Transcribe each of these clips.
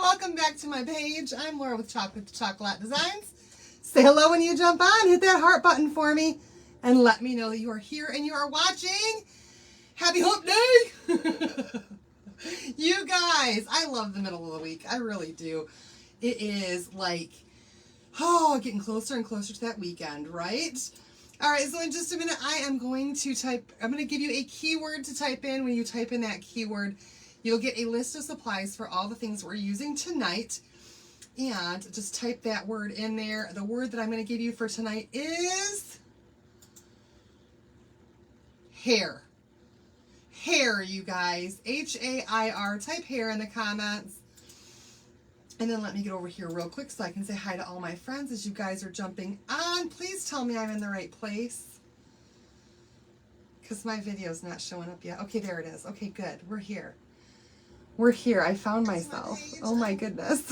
welcome back to my page. I'm Laura with Chocolate to Chocolate Designs. Say hello when you jump on, hit that heart button for me, and let me know that you are here and you are watching. Happy Hump Day! You guys, I love the middle of the week. I really do. It is like, getting closer and closer to that weekend, right? All right, so in just a minute, I'm going to give you a keyword to type in. When you type in that keyword, you'll get a list of supplies for all the things we're using tonight. And just type that word in there. The word that I'm going to give you for tonight is hair. Hair, you guys. H-A-I-R. Type hair in the comments. And then let me get over here real quick so I can say hi to all my friends as you guys are jumping on. Please tell me I'm in the right place, because my video's not showing up yet. Okay, there it is. Okay, good. We're here. We're here. I found myself. Oh my goodness.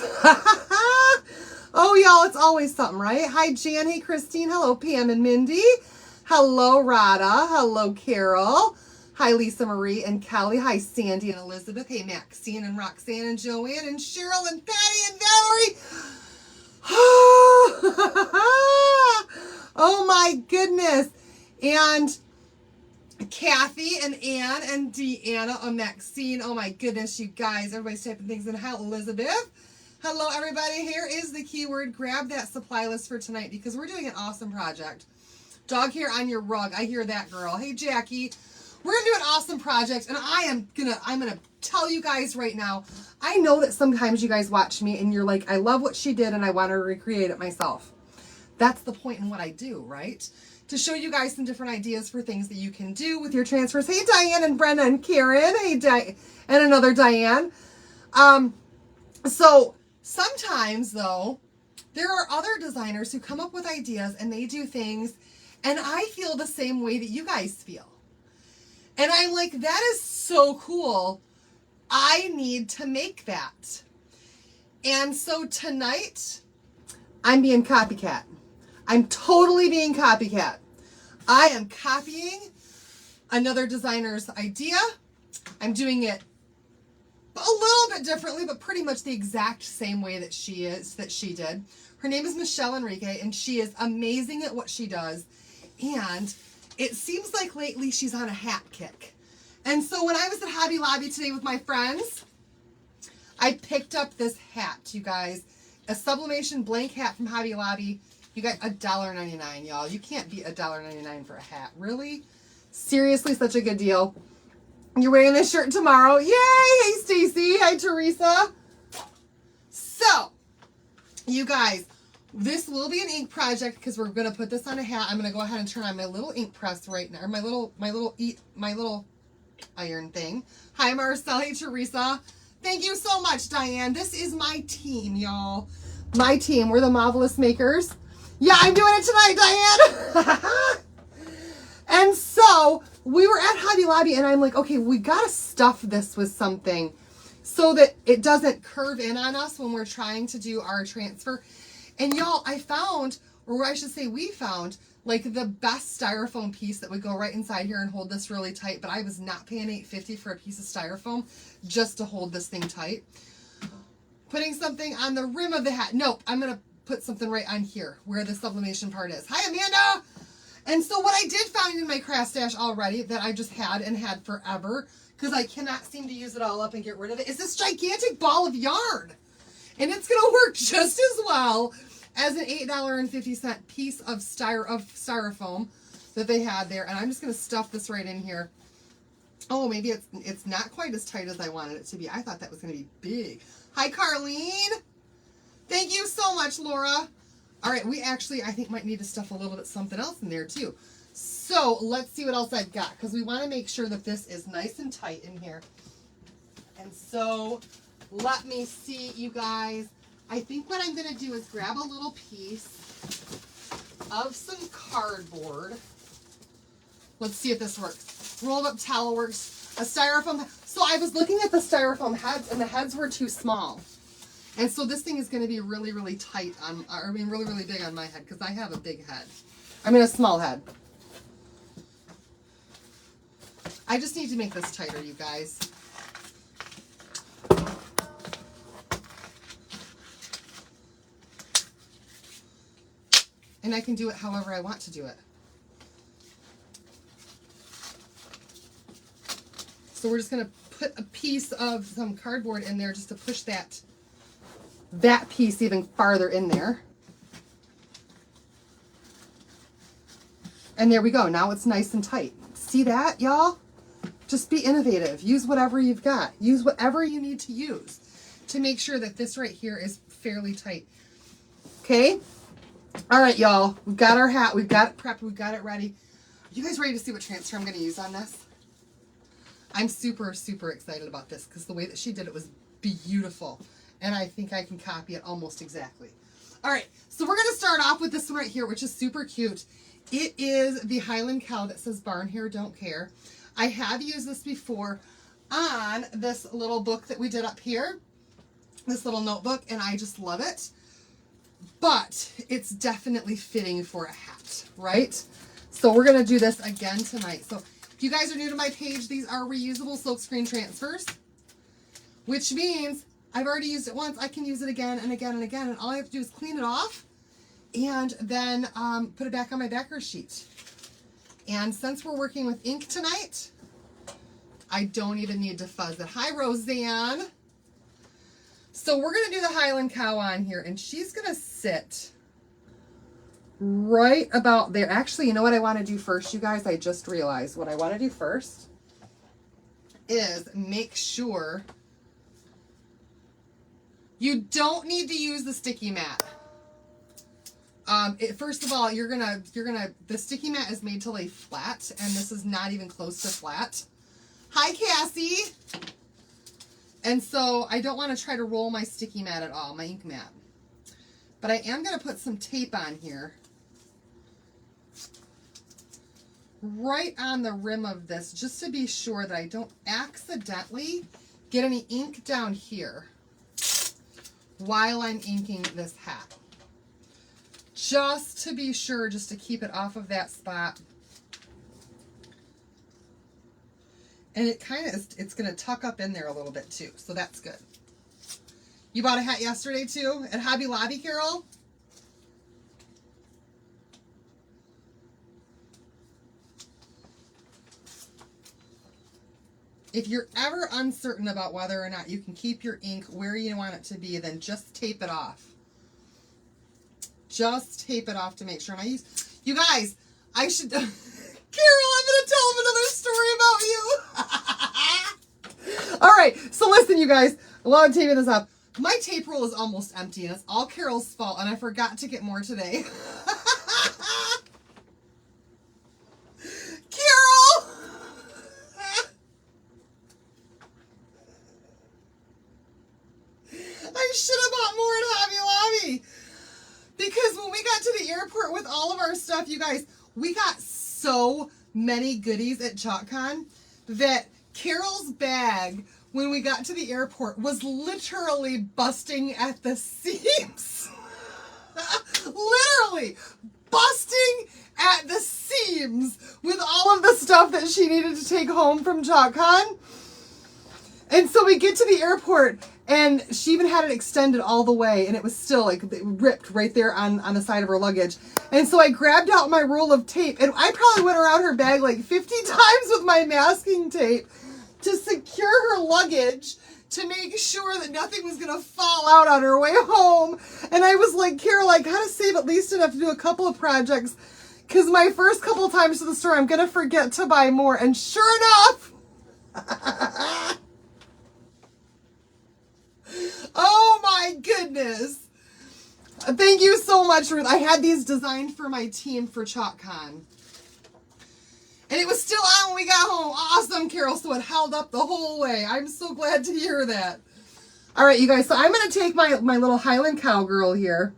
Oh, y'all, it's always something, right? Hi, Jan. Hey, Christine. Hello, Pam and Mindy. Hello, Rada. Hello, Carol. Hi, Lisa Marie and Kelly. Hi, Sandy and Elizabeth. Hey, Maxine and Roxanne and Joanne and Cheryl and Patty and Valerie. Oh my goodness. And Kathy and Ann and Deanna and Maxine. Oh my goodness, you guys. Everybody's typing things in. Hi, Elizabeth. Hello, everybody. Here is the keyword. Grab that supply list for tonight because we're doing an awesome project. Dog hair on your rug. I hear that, girl. Hey, Jackie. We're going to do an awesome project, and I'm gonna tell you guys right now, I know that sometimes you guys watch me and you're like, I love what she did and I want to recreate it myself. That's the point in what I do, right? To show you guys some different ideas for things that you can do with your transfers. Hey, Diane and Brenda and Karen. Hey, and another Diane. So sometimes, though, there are other designers who come up with ideas and they do things, and I feel the same way that you guys feel. And I'm like, that is so cool. I need to make that. And so tonight, I'm being copycat. I'm totally being copycat. I am copying another designer's idea. I'm doing it a little bit differently, but pretty much the exact same way that she did. Her name is Michelle Enrique, and she is amazing at what she does. And it seems like lately she's on a hat kick. And so when I was at Hobby Lobby today with my friends, I picked up this hat, you guys. A sublimation blank hat from Hobby Lobby. You got $1.99, y'all. You can't beat $1.99 for a hat. Really? Seriously, such a good deal. You're wearing this shirt tomorrow. Yay! Hey, Stacy. Hi, Teresa. So, you guys, this will be an ink project because we're going to put this on a hat. I'm going to go ahead and turn on my little ink press right now. Or my little iron thing. Hi, Marcel. Hey, Teresa. Thank you so much, Diane. This is my team, y'all. My team. We're the Marvelous Makers. Yeah, I'm doing it tonight, Diane. And so we were at Hobby Lobby and I'm like, okay, we got to stuff this with something so that it doesn't curve in on us when we're trying to do our transfer. And y'all, I found, or I should say we found, like the best styrofoam piece that would go right inside here and hold this really tight. But I was not paying $8.50 for a piece of styrofoam just to hold this thing tight. Putting something on the rim of the hat. Nope, I'm going to put something right on here where the sublimation part is. Hi, Amanda! And so what I did find in my craft stash already that I just had and had forever, because I cannot seem to use it all up and get rid of it, is this gigantic ball of yarn. And it's going to work just as well as an $8.50 piece of styrofoam that they had there. And I'm just going to stuff this right in here. Oh, maybe it's not quite as tight as I wanted it to be. I thought that was going to be big. Hi, Carlene. Thank you so much, Laura. All right, we actually, I think, might need to stuff a little bit something else in there, too. So let's see what else I've got, because we want to make sure that this is nice and tight in here. And so let me see, you guys. I think what I'm going to do is grab a little piece of some cardboard. Let's see if this works. Rolled up towel works. A styrofoam. So I was looking at the styrofoam heads, and the heads were too small. And so this thing is going to be really, really tight on, really, really big on my head because I have a big head. A small head. I just need to make this tighter, you guys. And I can do it however I want to do it. So we're just going to put a piece of some cardboard in there just to push that piece even farther in there. And there we go. Now it's nice and tight. See that, y'all? Just be innovative. Use whatever you've got. Use whatever you need to use to make sure that this right here is fairly tight. Okay? All right, y'all. We've got our hat. We've got it prepped. We've got it ready. Are you guys ready to see what transfer I'm going to use on this? I'm super, super excited about this because the way that she did it was beautiful. And I think I can copy it almost exactly. All right. So we're going to start off with this one right here, which is super cute. It is the Highland cow that says barn hair don't care. I have used this before on this little book that we did up here, this little notebook, and I just love it. But it's definitely fitting for a hat, right? So we're going to do this again tonight. So if you guys are new to my page, these are reusable silkscreen transfers, which means I've already used it once. I can use it again and again and again, and all I have to do is clean it off and then put it back on my backer sheet. And since we're working with ink tonight, I don't even need to fuzz it. Hi, Roseanne. So we're going to do the Highland cow on here, and she's going to sit right about there. Actually, you know what I want to do first, you guys? I just realized what I want to do first is make sure you don't need to use the sticky mat. First of all, the sticky mat is made to lay flat, and this is not even close to flat. Hi, Cassie. And so I don't want to try to roll my sticky mat at all, my ink mat. But I am going to put some tape on here. Right on the rim of this, just to be sure that I don't accidentally get any ink down here while I'm inking this hat. Just to be sure, just to keep it off of that spot. And it kind of is, it's going to tuck up in there a little bit too, so that's good. You bought a hat yesterday too at Hobby Lobby, Carol? If you're ever uncertain about whether or not you can keep your ink where you want it to be, then just tape it off. Just tape it off to make sure. You guys, I should... Carol, I'm going to tell them another story about you. All right, so listen, you guys, while I'm taping this up, my tape roll is almost empty, and it's all Carol's fault, and I forgot to get more today. Carol! I should have bought more at Hobby Lobby. Because when we got to the airport with all of our stuff, you guys, we got so many goodies at ChalkCon that Carol's bag, when we got to the airport, was literally busting at the seams. Literally busting at the seams with all of the stuff that she needed to take home from ChalkCon. And so we get to the airport, and she even had it extended all the way, and it was still like ripped right there on the side of her luggage. And so I grabbed out my roll of tape, and I probably went around her bag like 50 times with my masking tape to secure her luggage to make sure that nothing was going to fall out on her way home. And I was like, Carol, I got to save at least enough to do a couple of projects, because my first couple of times to the store, I'm going to forget to buy more. And sure enough... Oh my goodness. Thank you so much, Ruth. I had these designed for my team for ChalkCon. And it was still on when we got home. Awesome, Carol. So it held up the whole way. I'm so glad to hear that. All right, you guys. So I'm going to take my little Highland cowgirl here,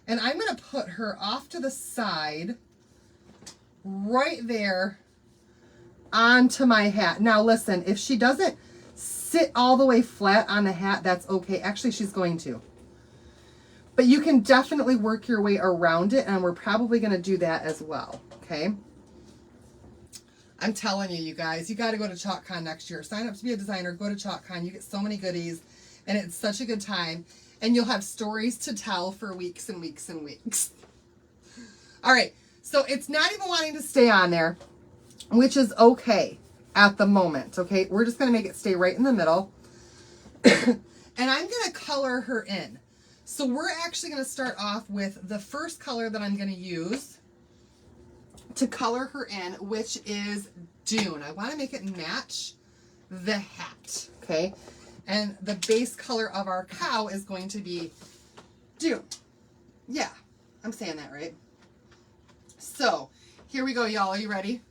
and I'm going to put her off to the side right there onto my hat. Now, listen, if she doesn't sit all the way flat on the hat, that's okay. Actually, she's going to. But you can definitely work your way around it, and we're probably going to do that as well, okay? I'm telling you, you guys, you got to go to ChalkCon next year. Sign up to be a designer. Go to ChalkCon. You get so many goodies, and it's such a good time. And you'll have stories to tell for weeks and weeks and weeks. All right, so it's not even wanting to stay on there, which is okay at the moment, okay? We're just gonna make it stay right in the middle. And I'm gonna color her in. So we're actually gonna start off with the first color that I'm gonna use to color her in, which is Dune. I wanna make it match the hat, okay? And the base color of our cow is going to be Dune. Yeah, I'm saying that right. So here we go, y'all. Are you ready?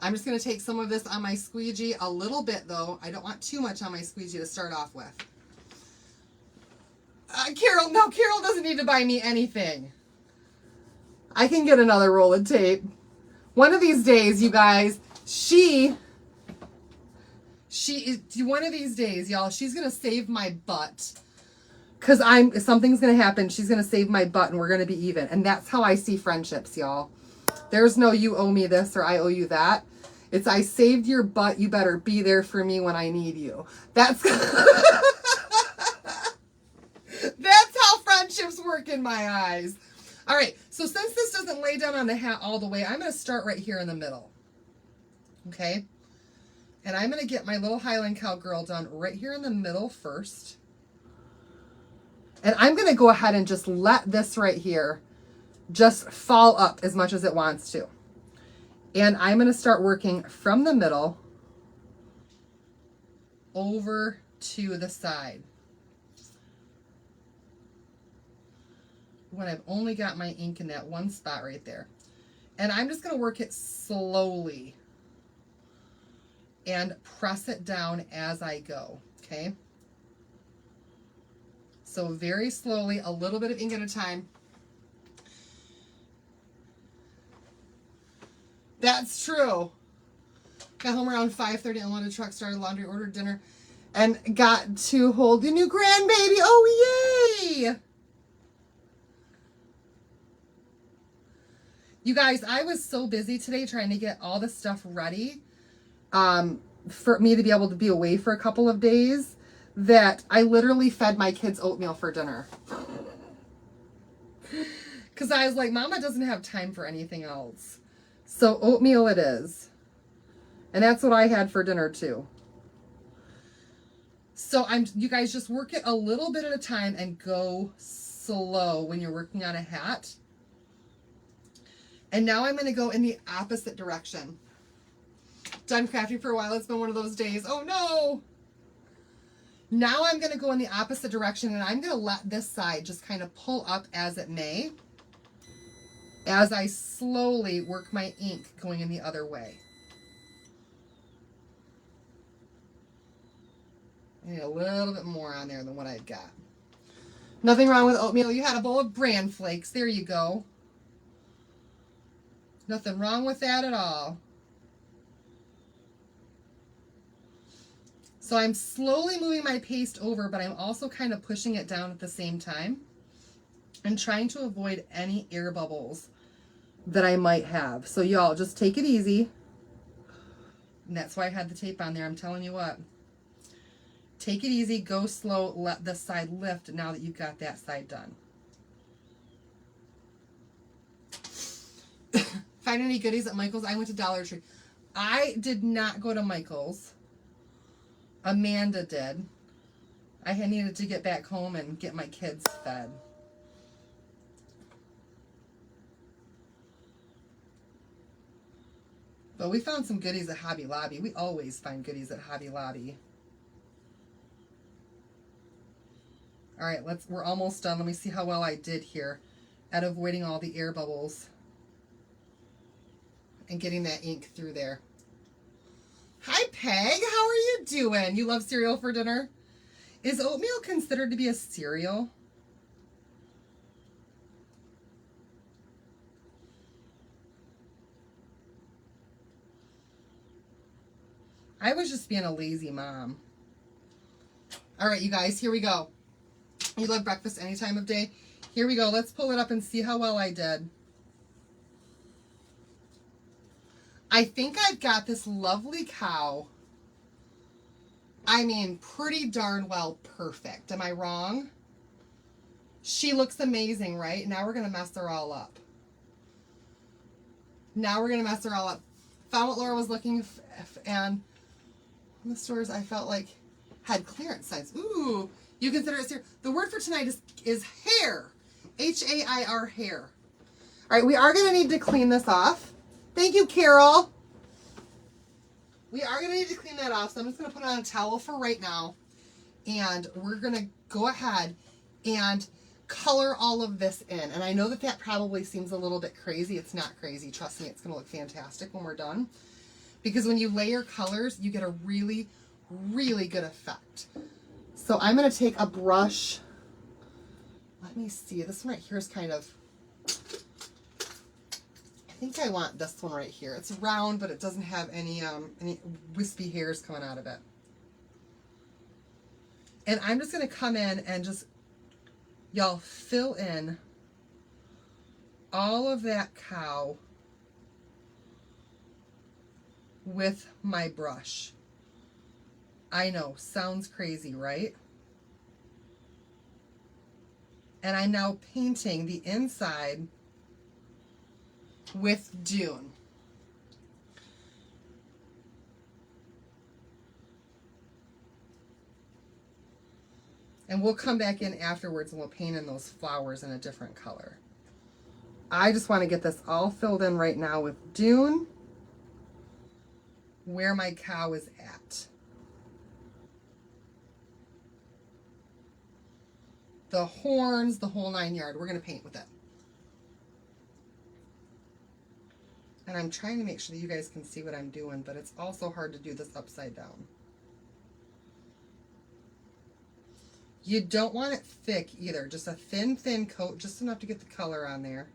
I'm just going to take some of this on my squeegee, a little bit though. I don't want too much on my squeegee to start off with. Carol doesn't need to buy me anything. I can get another roll of tape. One of these days, you guys, one of these days, y'all, she's going to save my butt. Because something's going to happen. She's going to save my butt and we're going to be even. And that's how I see friendships, y'all. There's no you owe me this or I owe you that. It's I saved your butt. You better be there for me when I need you. That's how friendships work in my eyes. All right. So since this doesn't lay down on the hat all the way, I'm going to start right here in the middle. Okay. And I'm going to get my little Highland cowgirl done right here in the middle first. And I'm going to go ahead and just let this right here just fall up as much as it wants to. And I'm going to start working from the middle over to the side. When I've only got my ink in that one spot right there. And I'm just going to work it slowly and press it down as I go, okay? So very slowly, a little bit of ink at a time. That's true. Got home around 5:30, unloaded truck, started laundry, ordered dinner, and got to hold the new grandbaby. Oh, yay! You guys, I was so busy today trying to get all the stuff ready for me to be able to be away for a couple of days that I literally fed my kids oatmeal for dinner. Because I was like, Mama doesn't have time for anything else. So oatmeal it is. And that's what I had for dinner too. So you guys just work it a little bit at a time and go slow when you're working on a hat. And now I'm going to go in the opposite direction. Done crafting for a while. It's been one of those days. Oh no! Now I'm going to go in the opposite direction and I'm going to let this side just kind of pull up as it may, as I slowly work my ink going in the other way. I need a little bit more on there than what I've got. Nothing wrong with oatmeal. You had a bowl of bran flakes. There you go. Nothing wrong with that at all. So I'm slowly moving my paste over, but I'm also kind of pushing it down at the same time and trying to avoid any air bubbles that I might have. So y'all just take it easy. And that's why I had the tape on there. I'm telling you what. Take it easy, go slow, let this side lift now that you've got that side done. Find any goodies at Michael's? I went to Dollar Tree. I did not go to Michael's. Amanda did. I had needed to get back home and get my kids fed. But we found some goodies at Hobby Lobby. We always find goodies at Hobby Lobby. All right, we're almost done. Let me see how well I did here at avoiding all the air bubbles and getting that ink through there. Hi, Peg. How are you doing? You love cereal for dinner? Is oatmeal considered to be a cereal? I was just being a lazy mom. All right, you guys, here we go. You love breakfast any time of day? Here we go. Let's pull it up and see how well I did. I think I've got this lovely cow. I mean, pretty darn well perfect. Am I wrong? She looks amazing, right? Now we're going to mess her all up. Now we're going to mess her all up. Found what Laura was looking and in the stores I felt like had clearance signs. Ooh, you consider it here. The word for tonight is hair. H-A-I-R, hair. All right, we are going to need to clean this off. Thank you, Carol. We are going to need to clean that off, so I'm just going to put on a towel for right now. And we're going to go ahead and color all of this in. And I know that that probably seems a little bit crazy. It's not crazy. Trust me, it's going to look fantastic when we're done. Because when you layer colors, you get a really, really good effect. So I'm going to take a brush. Let me see. This one right here is kind of... I think I want this one right here. It's round, but it doesn't have any wispy hairs coming out of it. And I'm just going to come in and just, y'all, fill in all of that cow with my brush. I know, sounds crazy, right? And I'm now painting the inside with Dune. And we'll come back in afterwards and we'll paint in those flowers in a different color. I just want to get this all filled in right now with Dune, where my cow is at. The horns, the whole 9 yards. We're going to paint with it. And I'm trying to make sure that you guys can see what I'm doing, but it's also hard to do this upside down. You don't want it thick either. Just a thin coat, just enough to get the color on there.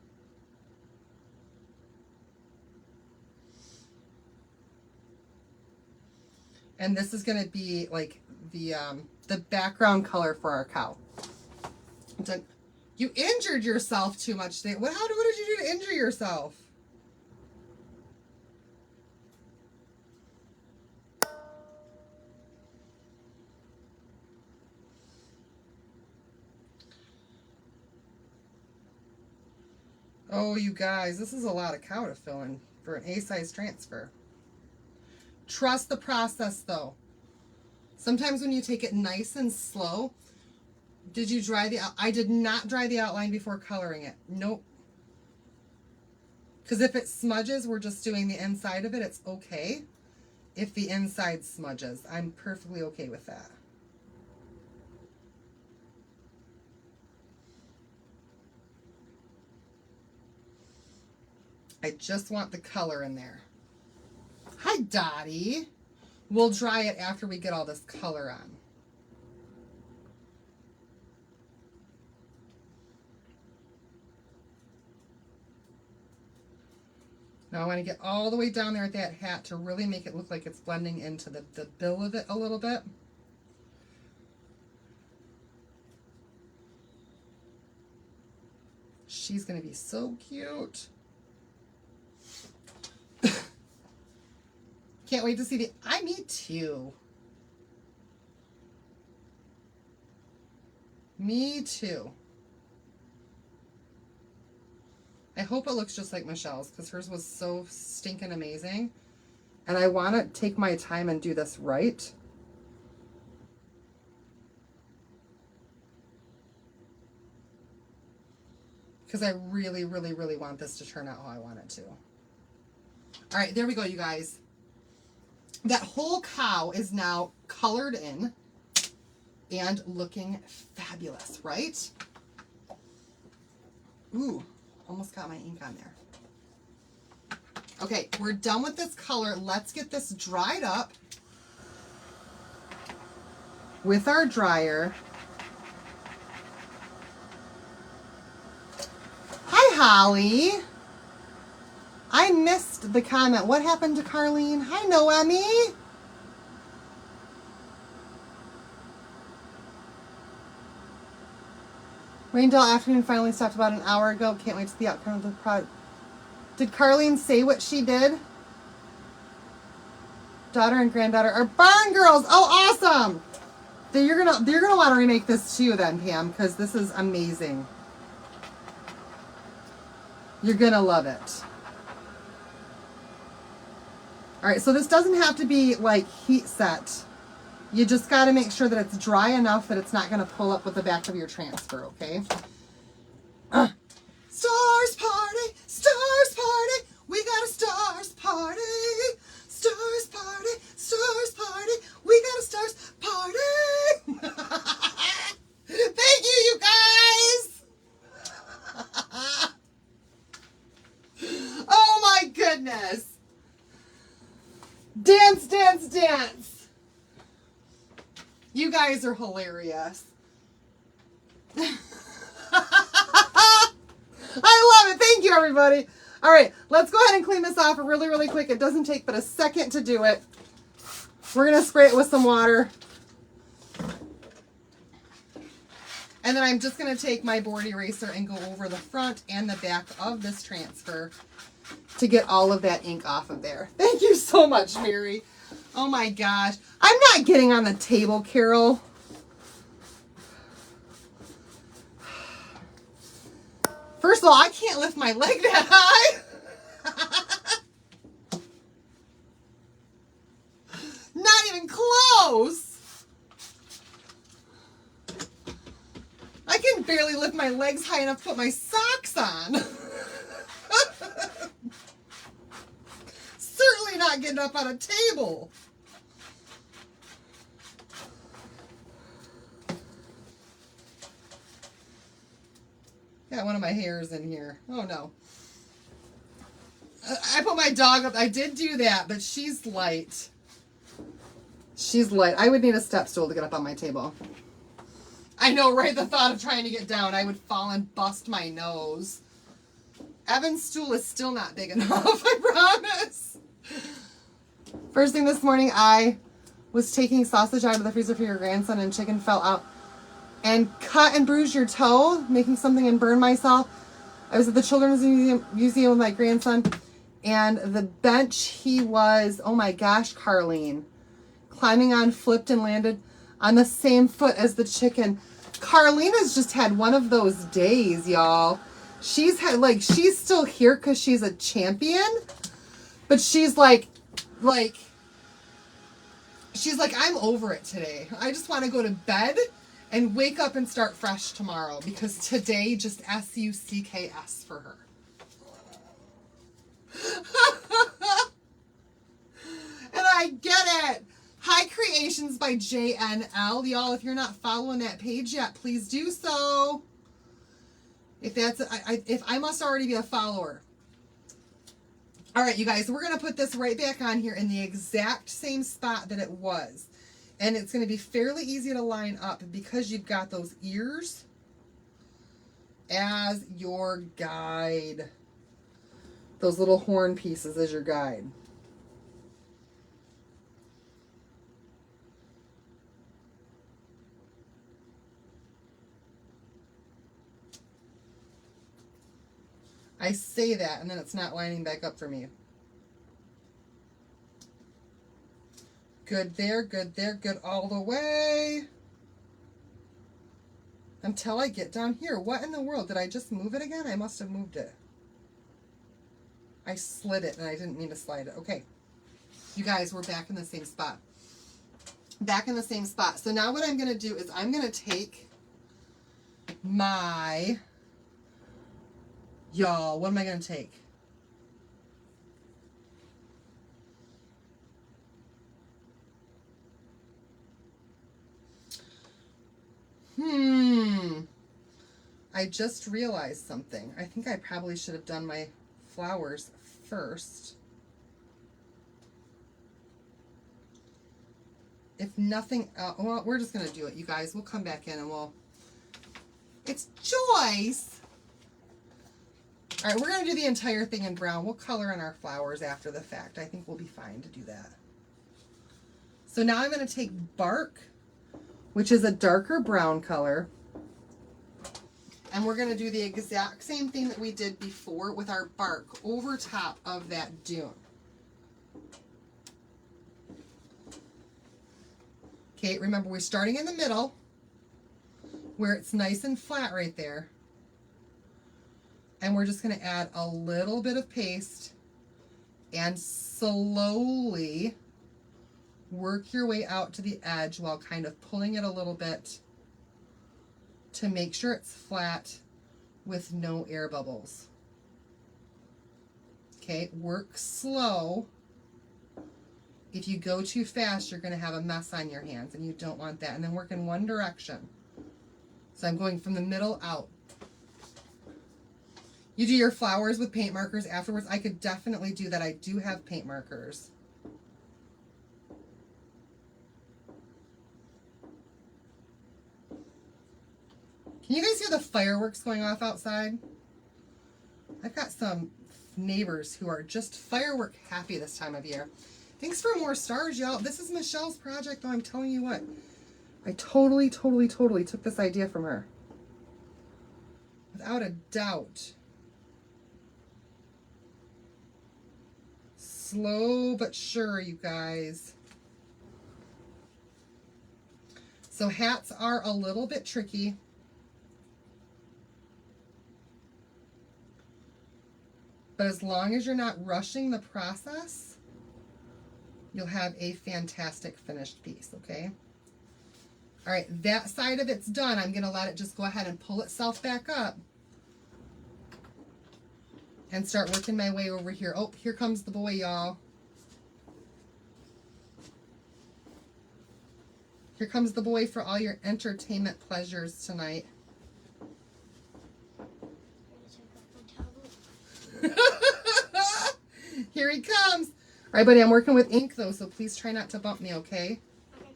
And this is going to be like the background color for our cow. You injured yourself too much today. What did you do to injure yourself? Oh, you guys, this is a lot of cow to fill in for an A-size transfer. Trust the process, though. Sometimes when you take it nice and slow, did you dry the I did not dry the outline before coloring it. Nope. Because if it smudges, we're just doing the inside of it. It's okay if the inside smudges. I'm perfectly okay with that. I just want the color in there. Hi, Dottie. We'll dry it after we get all this color on. Now I want to get all the way down there at that hat to really make it look like it's blending into the bill of it a little bit. She's going to be so cute. Can't wait to see me too. Me too. I hope it looks just like Michelle's because hers was so stinking amazing. And I want to take my time and do this right. Because I really, really, really want this to turn out how I want it to. All right, there we go, you guys. That whole cow is now colored in and looking fabulous, right? Ooh, almost got my ink on there. Okay, we're done with this color. Let's get this dried up with our dryer. Hi, Holly. I missed the comment. What happened to Carlene? Hi, Noemi. Raindale afternoon finally stopped about an hour ago. Can't wait to see the outcome of the project. Did Carlene say what she did? Daughter and granddaughter are barn girls. Oh, awesome. You're gonna want to remake this too then, Pam, because this is amazing. You're gonna love it. All right, so this doesn't have to be like heat set. You just got to make sure that it's dry enough that it's not going to pull up with the back of your transfer, okay? Stars party, stars party, we got a stars party. Stars party, stars party, we got a stars party. Thank you, you guys. Oh my goodness. Dance, dance, dance. You guys are hilarious. I love it. Thank you, everybody. All right, let's go ahead and clean this off really, really quick. It doesn't take but a second to do it. We're going to spray it with some water. And then I'm just going to take my board eraser and go over the front and the back of this transfer to get all of that ink off of there. Thank you so much, Mary. Oh my gosh. I'm not getting on the table, Carol. First of all, I can't lift my leg that high. Not even close. I can barely lift my legs high enough to put my socks on. Certainly not getting up on a table. Got one of my hairs in here. Oh no. I put my dog up. I did do that, but she's light. She's light. I would need a step stool to get up on my table. I know, right? The thought of trying to get down, I would fall and bust my nose. Evan's stool is still not big enough, I promise. First thing this morning, I was taking sausage out of the freezer for your grandson and chicken fell out and cut and bruised your toe, making something and burned myself. I was at the Children's Museum with my grandson, and the bench he was, oh my gosh, Carlene, climbing on flipped and landed on the same foot as the chicken. Carlene has just had one of those days, y'all. She's had, like, she's still here because she's a champion, but she's like, I'm over it today. I just want to go to bed and wake up and start fresh tomorrow because today just SUCKS for her. And I get it. High Creations by JNL. Y'all, if you're not following that page yet, please do so. If I must already be a follower. All right, you guys, we're going to put this right back on here in the exact same spot that it was. And it's going to be fairly easy to line up because you've got those ears as your guide. Those little horn pieces as your guide. I say that, and then it's not lining back up for me. Good there, good there, good all the way. Until I get down here. What in the world? Did I just move it again? I must have moved it. I slid it, and I didn't mean to slide it. Okay. You guys, we're back in the same spot. Back in the same spot. So now what I'm going to do is I'm going to take my... Y'all, what am I going to take? I just realized something. I think I probably should have done my flowers first. If nothing else, well, we're just going to do it, you guys. We'll come back in and we'll... It's Joyce! All right, we're going to do the entire thing in brown. We'll color in our flowers after the fact. I think we'll be fine to do that. So now I'm going to take bark, which is a darker brown color. And we're going to do the exact same thing that we did before with our bark over top of that dune. Okay, remember we're starting in the middle where it's nice and flat right there. And we're just going to add a little bit of paste and slowly work your way out to the edge while kind of pulling it a little bit to make sure it's flat with no air bubbles. Okay, work slow. If you go too fast, you're going to have a mess on your hands, and you don't want that. And then work in one direction. So I'm going from the middle out. You do your flowers with paint markers afterwards. I could definitely do that. I do have paint markers. Can you guys hear the fireworks going off outside? I've got some neighbors who are just firework happy this time of year. Thanks for more stars, y'all. This is Michelle's project, though. I'm telling you what. I totally took this idea from her. Without a doubt. Slow but sure, you guys. So hats are a little bit tricky. But as long as you're not rushing the process, you'll have a fantastic finished piece, okay? All right, that side of it's done. I'm going to let it just go ahead and pull itself back up and start working my way over here. Oh, here comes the boy, y'all. Here comes the boy for all your entertainment pleasures tonight. Here he comes. All right, buddy, I'm working with ink, though, so please try not to bump me, okay? Okay.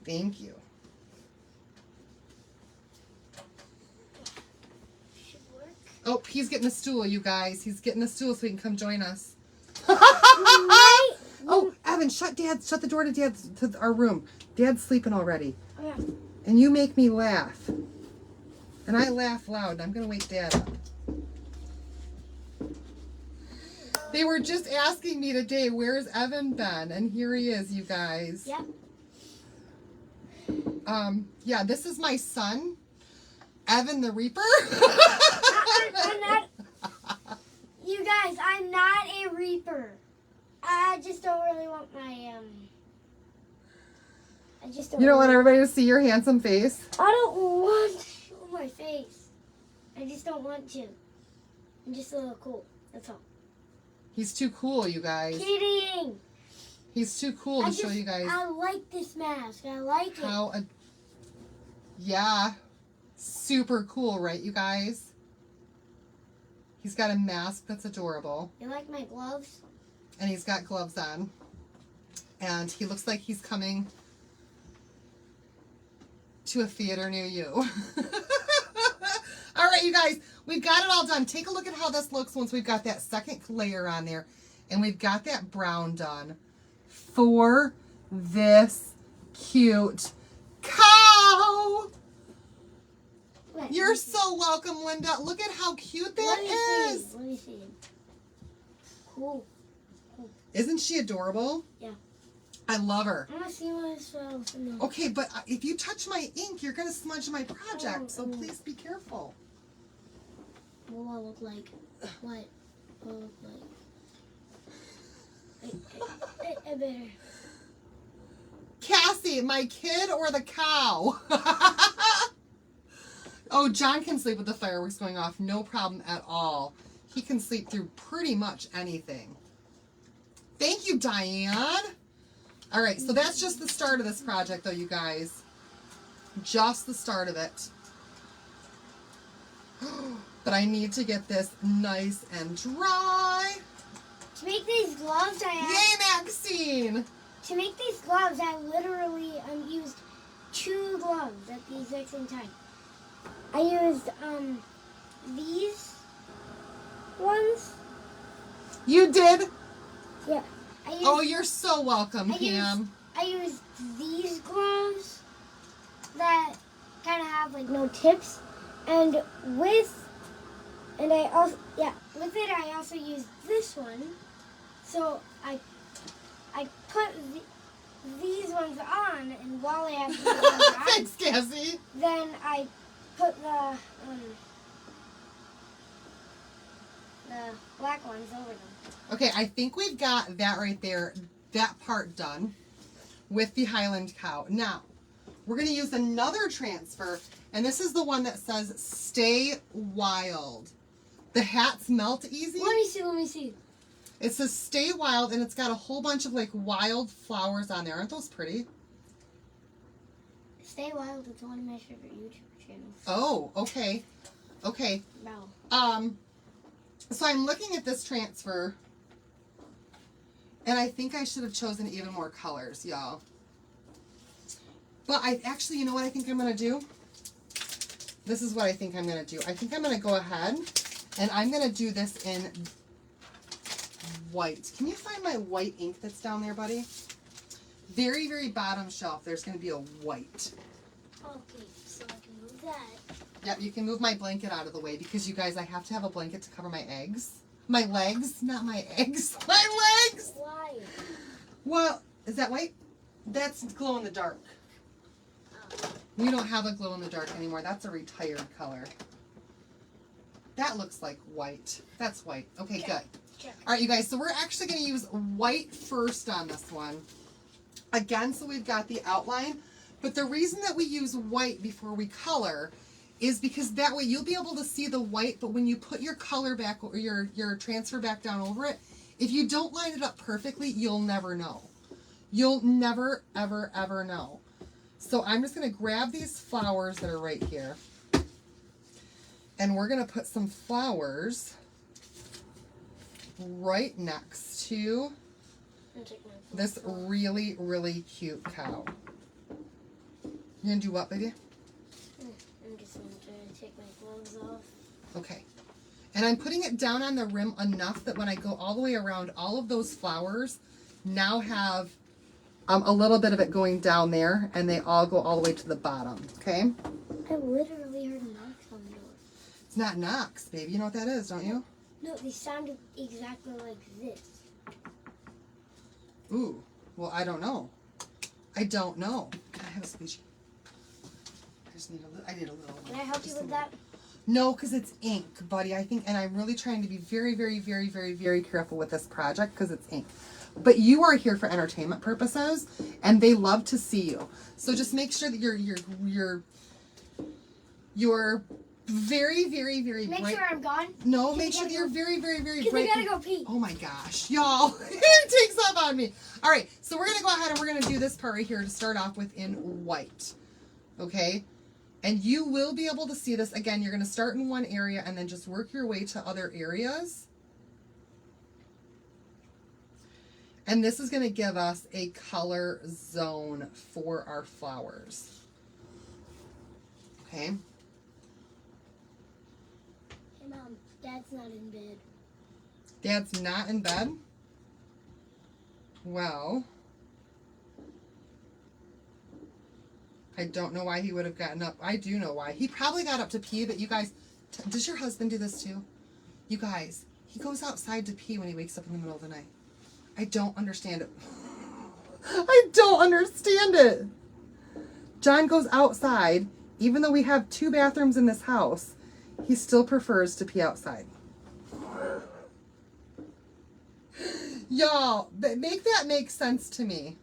Thank you. Should work. Oh, he's getting a stool, you guys. He's getting a stool so he can come join us. Oh, Evan, shut the door to our room. Dad's sleeping already. Oh, yeah. And you make me laugh. And I laugh loud. I'm going to wake Dad up. They were just asking me today, where's Evan been? And here he is, you guys. Yep. Yeah, this is my son, Evan the Reaper. I'm not. You guys, I'm not a reaper. I just don't really want my I just don't. You don't want really- everybody to see your handsome face? I don't want to show my face. I just don't want to. I'm just a little cool. That's all. He's too cool, you guys. Kidding. He's too cool to show you guys I like this mask. I like it. how. Yeah, super cool, right, you guys? He's got a mask that's adorable, You like my gloves? and he's got gloves on, and he looks like he's coming to a theater near you. All right, you guys, we've got it all done. Take a look at how this looks once we've got that second layer on there, and we've got that brown done for this cute cow. Wait, You're so welcome, Linda. Look at how cute that is. Let me see. Cool. Isn't she adorable? Yeah. I love her. I want to see myself. Okay, but if you touch my ink, you're going to smudge my project, so Oh. please be careful. What will I look like? What will I look like? I better. Cassie, my kid or the cow? Oh, John can sleep with the fireworks going off. No problem at all. He can sleep through pretty much anything. Thank you, Diane. All right, so that's just the start of this project, though, you guys. Just the start of it. But I need to get this nice and dry. To make these gloves, Yay, Maxine! To make these gloves, I literally used 2 gloves at the exact same time. I used these ones. You did? Yeah. I used, Oh, you're so welcome, I Pam. I used these gloves that kind of have like no tips, and with it I also used this one. So I put these ones on, and while I have these ones on, Thanks, Cassie. then I put the black ones over them. Okay, I think we've got that right there, that part done with the Highland cow. Now, we're going to use another transfer, and this is the one that says Stay Wild. The hats melt easy. Let me see. It says Stay Wild, and it's got a whole bunch of like wild flowers on there. Aren't those pretty? Stay Wild is one of my favorite YouTube channels. Oh, okay. Okay. Wow. So I'm looking at this transfer, and I think I should have chosen even more colors, y'all. But I actually, you know what I think I'm going to do? This is what I think I'm going to do. I think I'm going to go ahead, and I'm going to do this in white. Can you find my white ink that's down there, buddy? Very, very bottom shelf, there's going to be a white. Okay, so I can move that. Yep, you can move my blanket out of the way because you guys, I have to have a blanket to cover my eggs. My legs, not my eggs. My legs! Why? Well, is that white? That's glow in the dark. Oh. We don't have a glow in the dark anymore. That's a retired color. That looks like white. That's white. Okay, Check. good. Check. All right, you guys, so we're actually going to use white first on this one. Again, so we've got the outline. But the reason that we use white before we color is because that way you'll be able to see the white, but when you put your color back or your transfer back down over it, if you don't line it up perfectly, you'll never know. You'll never, ever, ever know. So I'm just going to grab these flowers that are right here, and we're going to put some flowers right next to this really, really cute cow. You going to do what, baby? I'm just going to take my gloves off. Okay. And I'm putting it down on the rim enough that when I go all the way around, all of those flowers now have a little bit of it going down there, and they all go all the way to the bottom, okay? I literally heard knocks on the door. It's not knocks, baby. You know what that is, don't you? No, they sounded exactly like this. Ooh. Well, I don't know. I don't know. Can I have a squeegee? I need a little one. Can I help you with that? No, because it's ink, buddy. I think, and I'm really trying to be very, very, very, very, very careful with this project because it's ink. But you are here for entertainment purposes, and they love to see you. So just make sure that you're very, very, very Make bright. sure I'm gone. No, make sure that you're very, very, very Because bright. I gotta go pee. Oh my gosh, y'all. It takes off on me. All right, so we're going to go ahead and we're going to do this part right here to start off with in white. Okay? And you will be able to see this. Again, you're going to start in one area and then just work your way to other areas. And this is going to give us a color zone for our flowers. Okay? Hey, Mom, Dad's not in bed. Dad's not in bed? Well, I don't know why he would have gotten up. I do know why. He probably got up to pee, but you guys, does your husband do this too? You guys, he goes outside to pee when he wakes up in the middle of the night. I don't understand it. I don't understand it. John goes outside, even though we have 2 bathrooms in this house, he still prefers to pee outside. Y'all, make that make sense to me.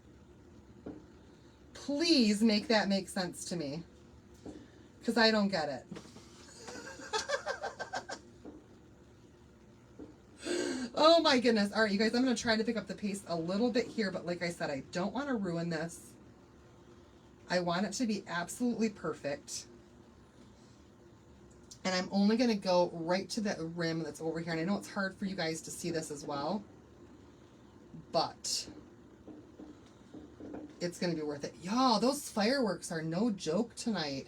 Please make that make sense to me. Because I don't get it. Oh my goodness. All right, you guys, I'm going to try to pick up the pace a little bit here. But like I said, I don't want to ruin this. I want it to be absolutely perfect. And I'm only going to go right to the rim that's over here. And I know it's hard for you guys to see this as well. But it's going to be worth it. Y'all, those fireworks are no joke tonight.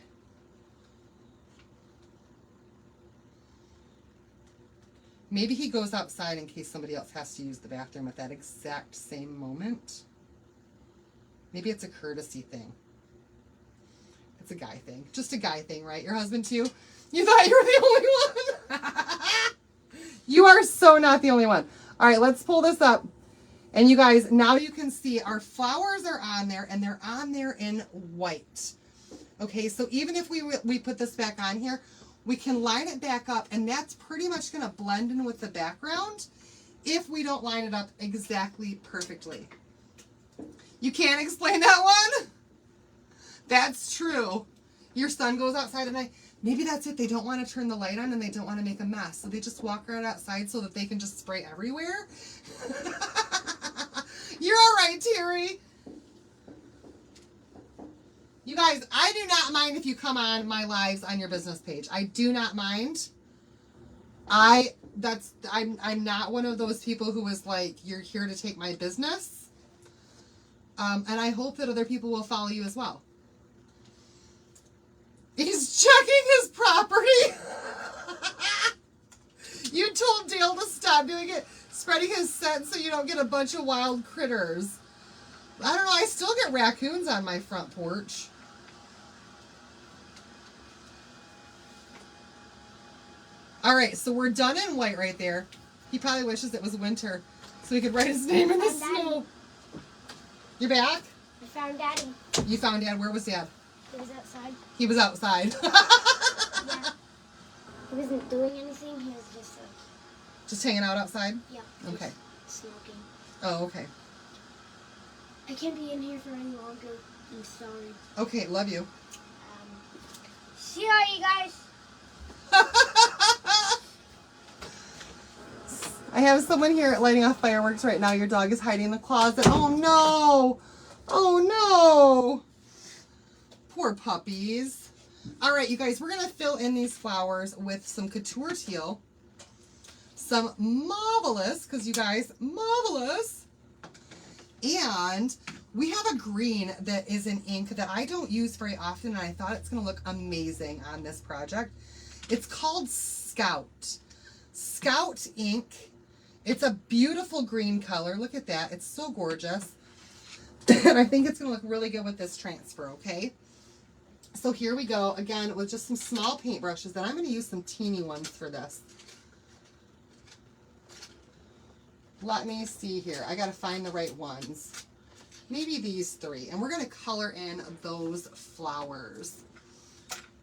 Maybe he goes outside in case somebody else has to use the bathroom at that exact same moment. Maybe it's a courtesy thing. It's a guy thing. Just a guy thing, right? Your husband too? You thought you were the only one? You are so not the only one. All right, let's pull this up. And you guys, now you can see our flowers are on there, and they're on there in white. Okay, so even if we put this back on here, we can line it back up, and that's pretty much going to blend in with the background if we don't line it up exactly perfectly. You can't explain that one? That's true. Your son goes outside at night. Maybe that's it. They don't want to turn the light on and they don't want to make a mess. So they just walk right outside so that they can just spray everywhere. You're all right, Terry. You guys, I do not mind if you come on my lives on your business page. I do not mind. I'm not one of those people who is like, you're here to take my business. And I hope that other people will follow you as well. He's checking his property. You told Dale to stop doing it, spreading his scent so you don't get a bunch of wild critters. I don't know, I still get raccoons on my front porch. All right, so we're done in white right there. He probably wishes it was winter so he could write his name in the snow. You're back? I found Daddy. You found Dad. Where was Dad? He was outside. He was outside. Yeah. He wasn't doing anything. He was just like... Just hanging out outside? Yeah. Okay. Smoking. Oh, okay. I can't be in here for any longer. I'm sorry. Okay, love you. See you guys. I have someone here lighting off fireworks right now. Your dog is hiding in the closet. Oh, no. Oh, no. Poor puppies. All right, you guys, we're going to fill in these flowers with some Couture Teal. Some Marvelous, because you guys, Marvelous. And we have a green that is an ink that I don't use very often, and I thought it's going to look amazing on this project. It's called Scout. Scout ink. It's a beautiful green color. Look at that. It's so gorgeous. And I think it's going to look really good with this transfer, okay? So here we go, again, with just some small paintbrushes, and I'm going to use some teeny ones for this. Let me see here. I got to find the right ones. Maybe these three. And we're going to color in those flowers.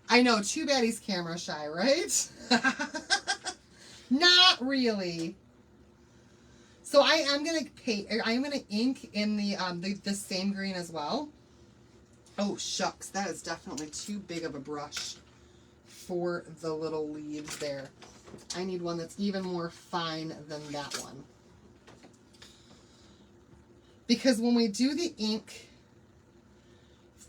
I know, too bad he's camera shy, right? Not really. So I am going to paint, I'm going to ink in the same green as well. Oh, shucks. That is definitely too big of a brush for the little leaves there. I need one that's even more fine than that one. Because when we do the ink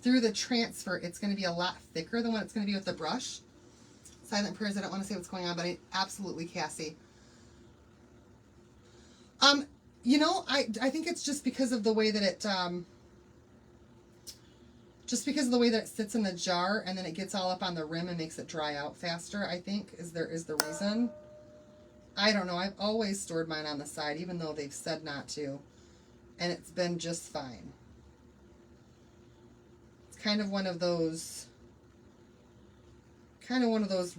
through the transfer, it's going to be a lot thicker than what it's going to be with the brush. Silent prayers, I don't want to say what's going on, but absolutely, Cassie. You know, I think it's just because of the way that it, just because of the way that it sits in the jar and then it gets all up on the rim and makes it dry out faster, I think, is the reason. I don't know. I've always stored mine on the side, even though they've said not to. And it's been just fine. It's kind of one of those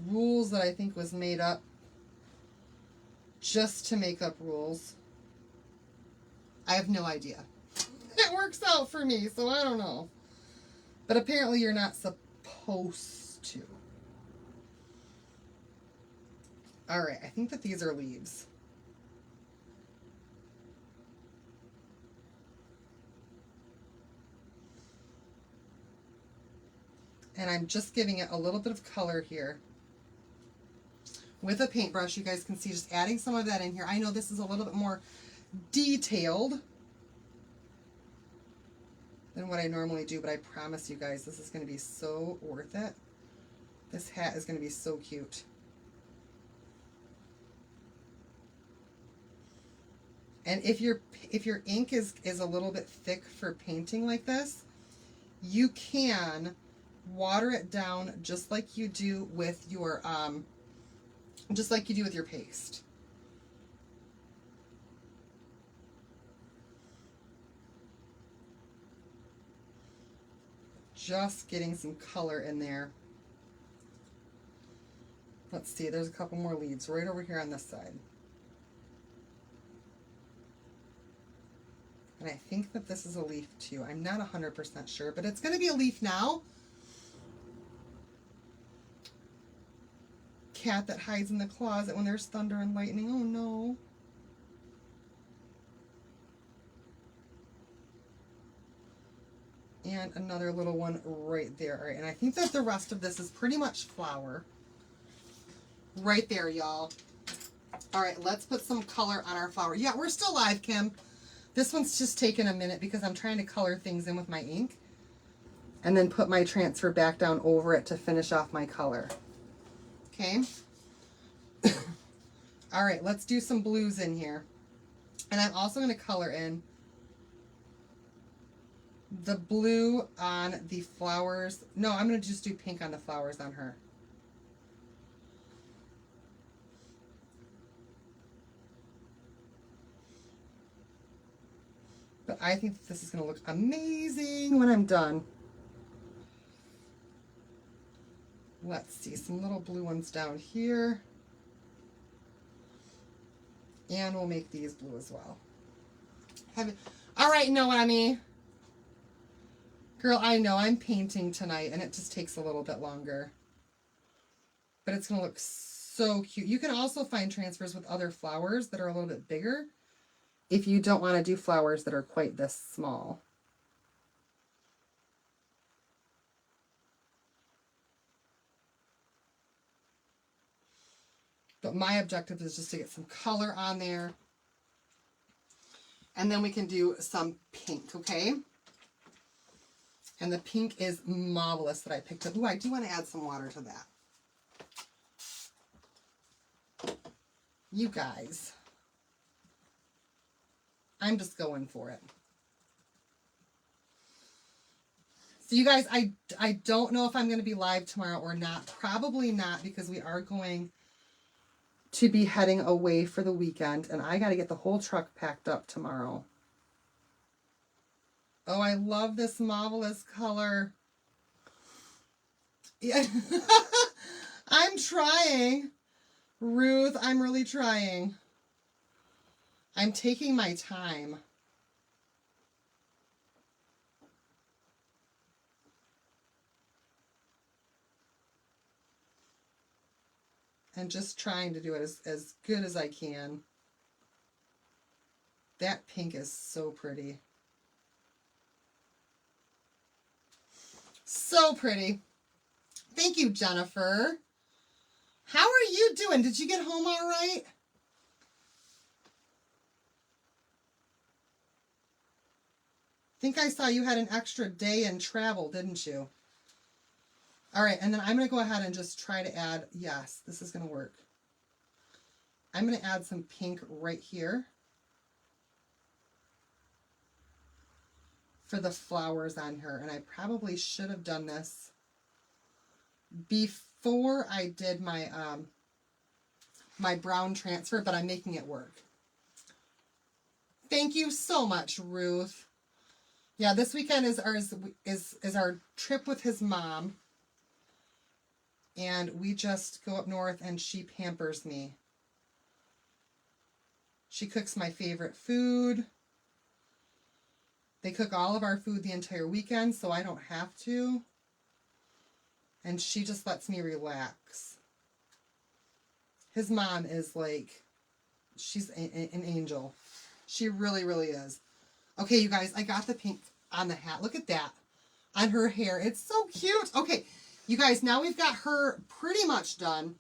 rules that I think was made up just to make up rules. I have no idea. It works out for me, so I don't know. But apparently you're not supposed to. Alright, I think that these are leaves. And I'm just giving it a little bit of color here. With a paintbrush, you guys can see just adding some of that in here. I know this is a little bit more detailed than what I normally do, but I promise you guys this is going to be so worth it. This hat is going to be so cute. And if your ink is a little bit thick for painting like this, you can water it down just like you do with your paste. Just getting some color in there. Let's see, there's a couple more leaves right over here on this side. And I think that this is a leaf too. I'm not 100% sure, but it's going to be a leaf now. Cat that hides in the closet when there's thunder and lightning. Oh no. And another little one right there. All right, and I think that the rest of this is pretty much flower. Right there, y'all. All right, let's put some color on our flower. Yeah, we're still live, Kim. This one's just taking a minute because I'm trying to color things in with my ink. And then put my transfer back down over it to finish off my color. Okay. All right, let's do some blues in here. And I'm also going to color in the blue on the flowers. No, I'm going to just do pink on the flowers on her. But I think this is going to look amazing when I'm done. Let's see, some little blue ones down here. And we'll make these blue as well. All right, Noemi. Girl, I know I'm painting tonight and it just takes a little bit longer. But it's going to look so cute. You can also find transfers with other flowers that are a little bit bigger if you don't want to do flowers that are quite this small. But my objective is just to get some color on there. And then we can do some pink, okay? And the pink is marvelous that I picked up. Ooh, I do want to add some water to that. You guys. I'm just going for it. So you guys, I don't know if I'm going to be live tomorrow or not. Probably not, because we are going to be heading away for the weekend. And I got to get the whole truck packed up tomorrow. Oh, I love this marvelous color. Yeah. I'm trying. Ruth, I'm really trying. I'm taking my time. And just trying to do it as good as I can. That pink is so pretty. So pretty. Thank you, Jennifer. How are you doing? Did you get home all right? Think I saw you had an extra day in travel, didn't you? All right, and then I'm going to go ahead and just try to add, yes, this is going to work. I'm going to add some pink right here for the flowers on her. And I probably should have done this before I did my my brown transfer, but I'm making it work. Thank you so much, Ruth. Yeah, this weekend is our trip with his mom. And we just go up north and she pampers me. She cooks my favorite food. They cook all of our food the entire weekend, so I don't have to. And she just lets me relax. His mom is like, she's an angel. She really, really is. Okay, you guys, I got the pink on the hat. Look at that. On her hair. It's so cute. Okay, you guys, now we've got her pretty much done.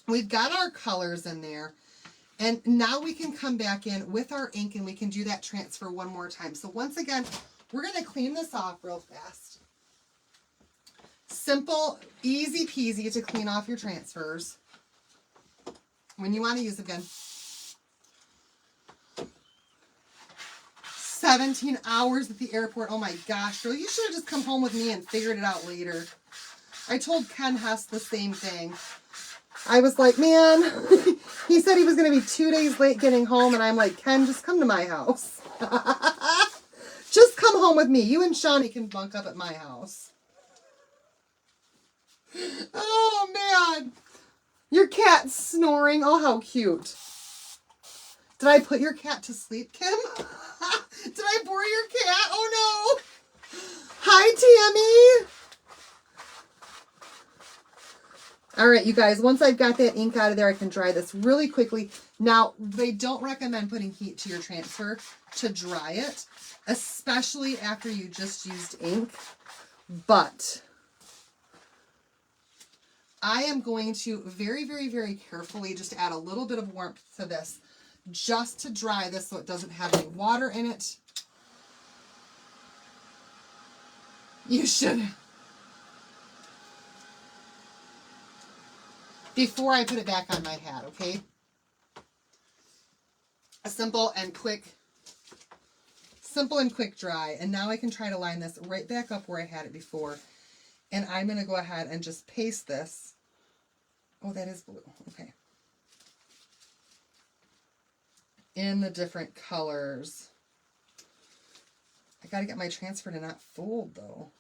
We've got our colors in there. And now we can come back in with our ink and we can do that transfer one more time. So once again, we're going to clean this off real fast. Simple, easy peasy to clean off your transfers when you want to use them again. 17 hours at the airport. Oh my gosh, girl, you should have just come home with me and figured it out later. I told Ken Hess the same thing. I was like, man, he said he was going to be 2 days late getting home. And I'm like, Ken, just come to my house. Just come home with me. You and Shawnee can bunk up at my house. Oh, man. Your cat's snoring. Oh, how cute. Did I put your cat to sleep, Kim? Did I bore your cat? Oh no. Hi, Tammy. All right, you guys, once I've got that ink out of there, I can dry this really quickly. Now, they don't recommend putting heat to your transfer to dry it, especially after you just used ink. But I am going to very, very, very carefully just add a little bit of warmth to this just to dry this so it doesn't have any water in it. You should. Before I put it back on my hat, okay? A simple and quick dry. And now I can try to line this right back up where I had it before. And I'm going to go ahead and just paste this. Oh, that is blue. Okay. In the different colors. I got to get my transfer to not fold though.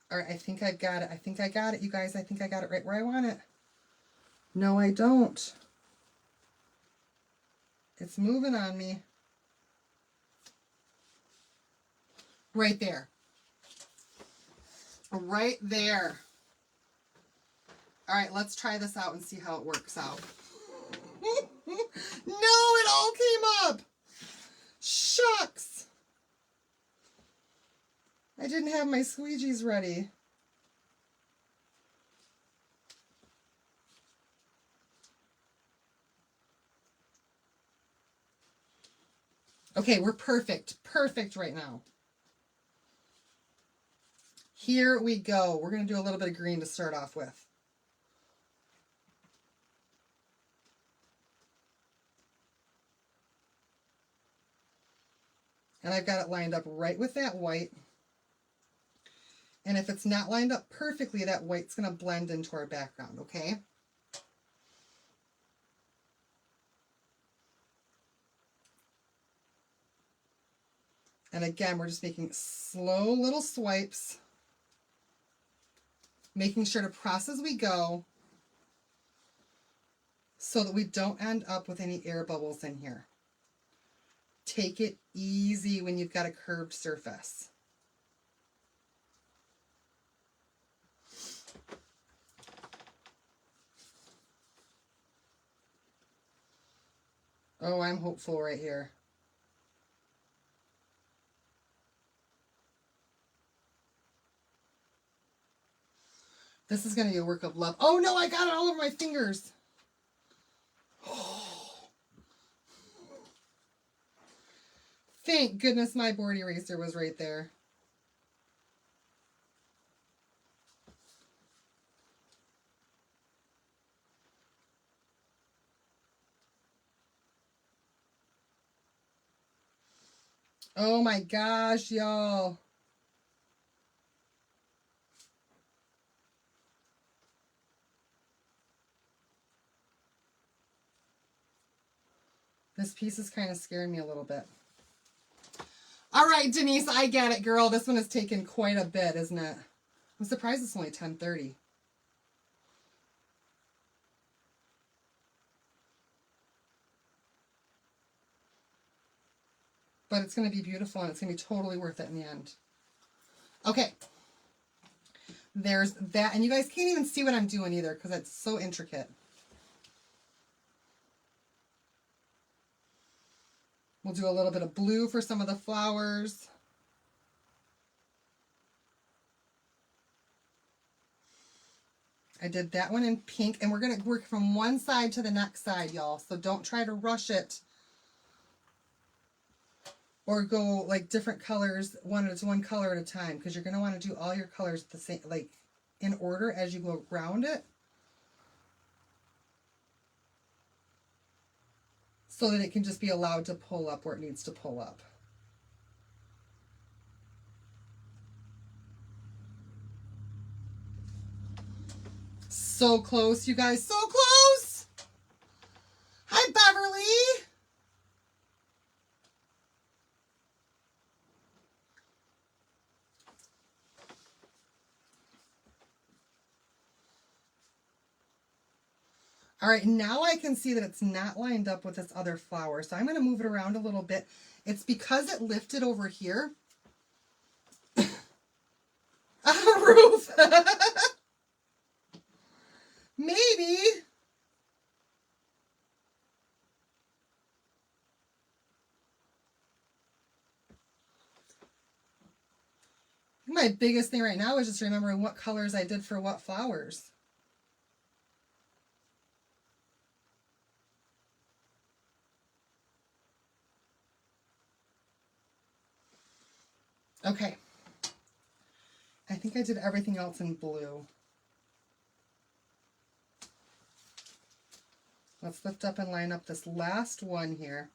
All right, I think I've got it. I think I got it, you guys. I think I got it right where I want it. No, I don't. It's moving on me. Right there. Right there. All right, let's try this out and see how it works out. No, it all came up. Shucks. I didn't have my squeegees ready. Okay, we're perfect. Perfect right now. Here we go. We're going to do a little bit of green to start off with. And I've got it lined up right with that white. And if it's not lined up perfectly, that white's going to blend into our background, okay? And again, we're just making slow little swipes, making sure to press as we go so that we don't end up with any air bubbles in here. Take it easy when you've got a curved surface. Oh, I'm hopeful right here. This is going to be a work of love. Oh no, I got it all over my fingers. Thank goodness my board eraser was right there. Oh my gosh, y'all. This piece is kind of scaring me a little bit. All right, Denise, I get it, girl. This one has taken quite a bit, isn't it? I'm surprised it's only 10:30. But it's going to be beautiful, and it's going to be totally worth it in the end. Okay. There's that. And you guys can't even see what I'm doing either because it's so intricate. We'll do a little bit of blue for some of the flowers. I did that one in pink, and we're going to work from one side to the next side, y'all. So don't try to rush it or go like different colors, one color at a time, because you're going to want to do all your colors the same, like in order as you go around it, so that it can just be allowed to pull up where it needs to pull up. So close, you guys, so close. Hi, Beverly. All right, now I can see that it's not lined up with this other flower. So I'm going to move it around a little bit. It's because it lifted over here. Roof. Maybe. My biggest thing right now is just remembering what colors I did for what flowers. Okay. I think I did everything else in blue. Let's lift up and line up this last one here.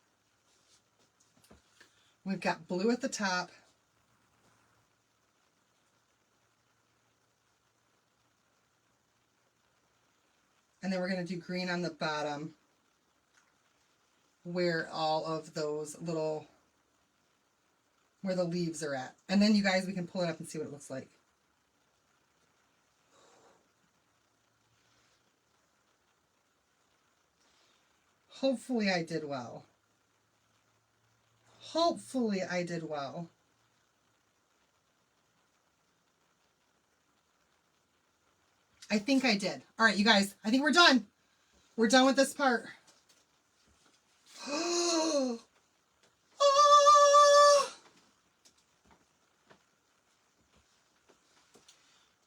We've got blue at the top. And then we're going to do green on the bottom where all of those little, where the leaves are at. And then you guys, we can pull it up and see what it looks like. Hopefully I did well. Hopefully I did well. I think I did. All right, you guys, I think we're done. We're done with this part. Oh!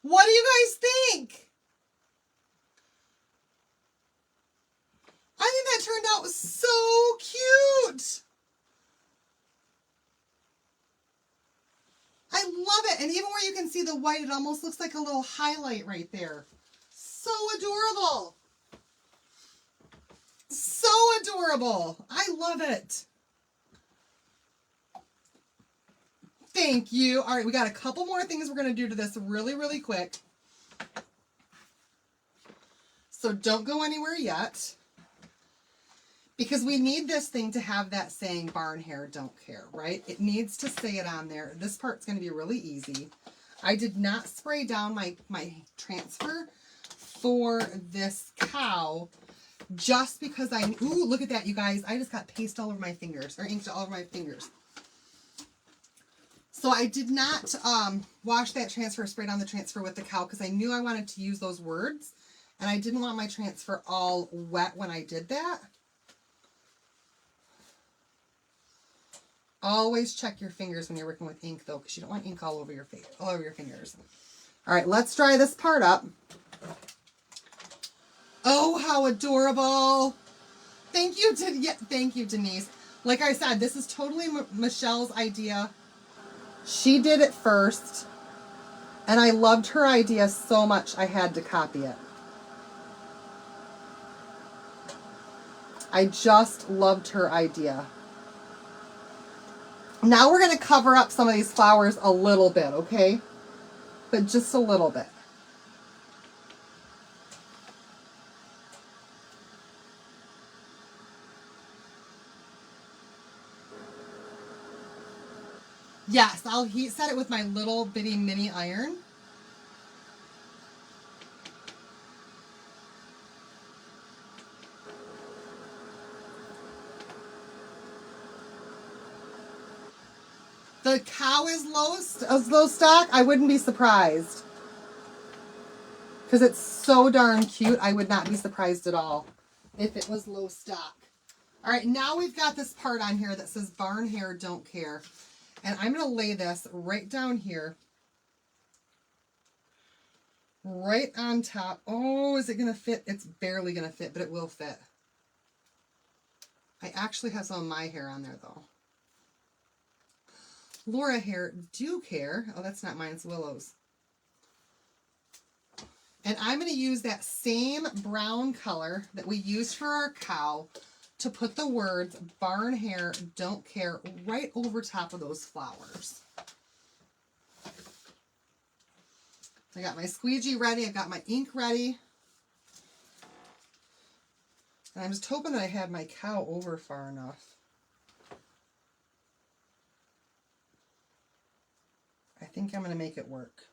What do you guys think? I think that turned out so cute. I love it. And even where you can see the white, it almost looks like a little highlight right there. So adorable. So adorable. I love it. Thank you. All right, we got a couple more things we're going to do to this really, really quick. So don't go anywhere yet. Because we need this thing to have that saying, barn hair, don't care, right? It needs to say it on there. This part's going to be really easy. I did not spray down my transfer for this cow just because ooh, look at that, you guys. I just got paste all over my fingers, or inked all over my fingers. So I did not wash that transfer, spray down the transfer with the cow because I knew I wanted to use those words. And I didn't want my transfer all wet when I did that. Always check your fingers when you're working with ink, though, because you don't want ink all over your face, all over your fingers. All right, let's dry this part up. Oh, how adorable! Thank you, thank you, Denise. Like I said, this is totally Michelle's idea. She did it first, and I loved her idea so much I had to copy it. I just loved her idea. Now we're going to cover up some of these flowers a little bit, okay? But just a little bit. Yes, I'll heat set it with my little bitty mini iron. The cow is low stock. I wouldn't be surprised. Because it's so darn cute, I would not be surprised at all if it was low stock. All right, now we've got this part on here that says barn hair, don't care. And I'm going to lay this right down here. Right on top. Oh, is it going to fit? It's barely going to fit, but it will fit. I actually have some of my hair on there, though. Laura hair, do care. Oh, that's not mine. It's Willow's. And I'm going to use that same brown color that we used for our cow to put the words barn hair, don't care right over top of those flowers. I got my squeegee ready. I've got my ink ready. And I'm just hoping that I had my cow over far enough. I think I'm going to make it work.